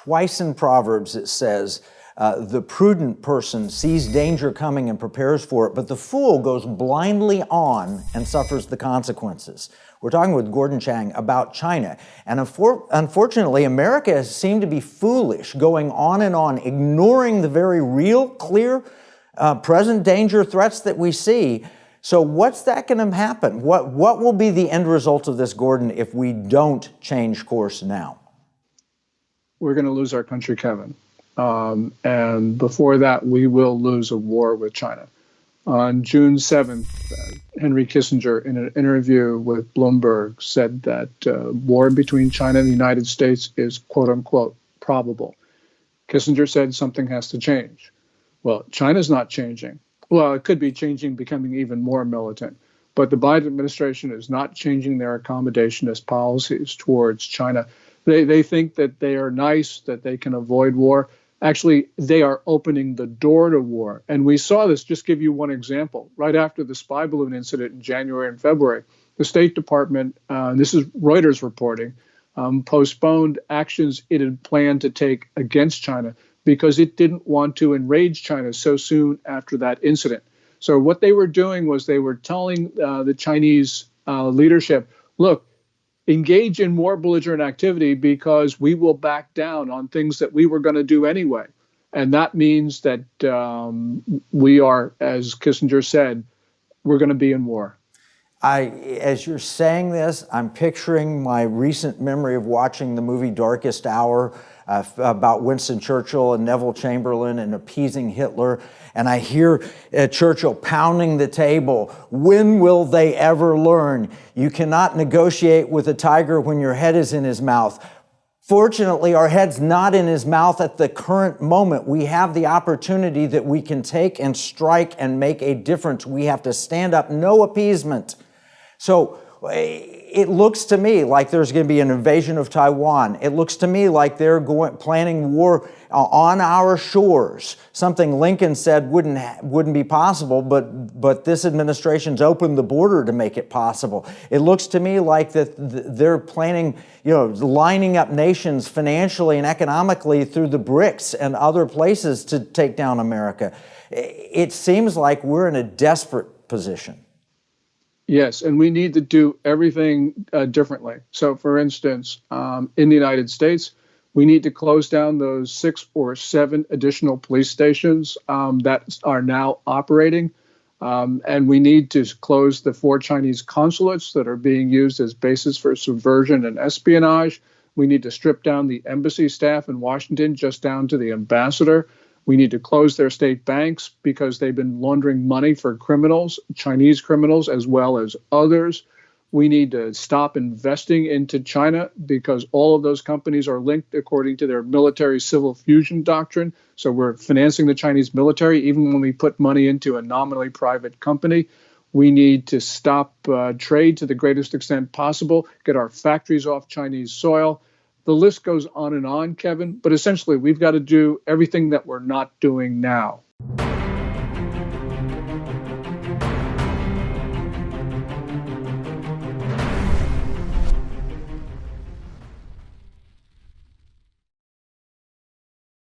Twice in Proverbs it says, the prudent person sees danger coming and prepares for it, but the fool goes blindly on and suffers the consequences. We're talking with Gordon Chang about China. And unfortunately, America has seemed to be foolish, going on, ignoring the very real, clear, present danger threats that we see. So what's that going to happen? What will be the end result of this, Gordon, if we don't change course now? We're going to lose our country, Kevin. And before that, we will lose a war with China. On June 7th, Henry Kissinger, in an interview with Bloomberg, said that war between China and the United States is, quote unquote, probable. Kissinger said something has to change. Well, China's not changing. Well, it could be changing, becoming even more militant. But the Biden administration is not changing their accommodationist policies towards China. They think that they are nice, that they can avoid war. Actually, they are opening the door to war. And we saw this, just give you one example. Right after the spy balloon incident in January and February, the State Department, this is Reuters reporting, postponed actions it had planned to take against China because it didn't want to enrage China so soon after that incident. So what they were doing was they were telling the Chinese leadership, look, engage in more belligerent activity because we will back down on things that we were going to do anyway. And that means that we are, as Kissinger said, we're going to be in war. As you're saying this, I'm picturing my recent memory of watching the movie Darkest Hour about Winston Churchill and Neville Chamberlain and appeasing Hitler. And I hear Churchill pounding the table. When will they ever learn? You cannot negotiate with a tiger when your head is in his mouth. Fortunately, our head's not in his mouth at the current moment. We have the opportunity that we can take and strike and make a difference. We have to stand up, no appeasement. So it looks to me like there's going to be an invasion of Taiwan. It looks to me like they're planning war on our shores. Something Lincoln said wouldn't be possible, but this administration's opened the border to make it possible. It looks to me like that they're planning, lining up nations financially and economically through the BRICS and other places to take down America. It seems like we're in a desperate position. Yes, and we need to do everything differently. So, for instance, in the United States, we need to close down those 6 or 7 additional police stations that are now operating. And we need to close the 4 Chinese consulates that are being used as bases for subversion and espionage. We need to strip down the embassy staff in Washington just down to the ambassador. We need to close their state banks because they've been laundering money for criminals, Chinese criminals, as well as others. We need to stop investing into China because all of those companies are linked according to their military civil fusion doctrine. So we're financing the Chinese military even when we put money into a nominally private company. We need to stop trade to the greatest extent possible, get our factories off Chinese soil. The list goes on and on, Kevin, but essentially we've got to do everything that we're not doing now.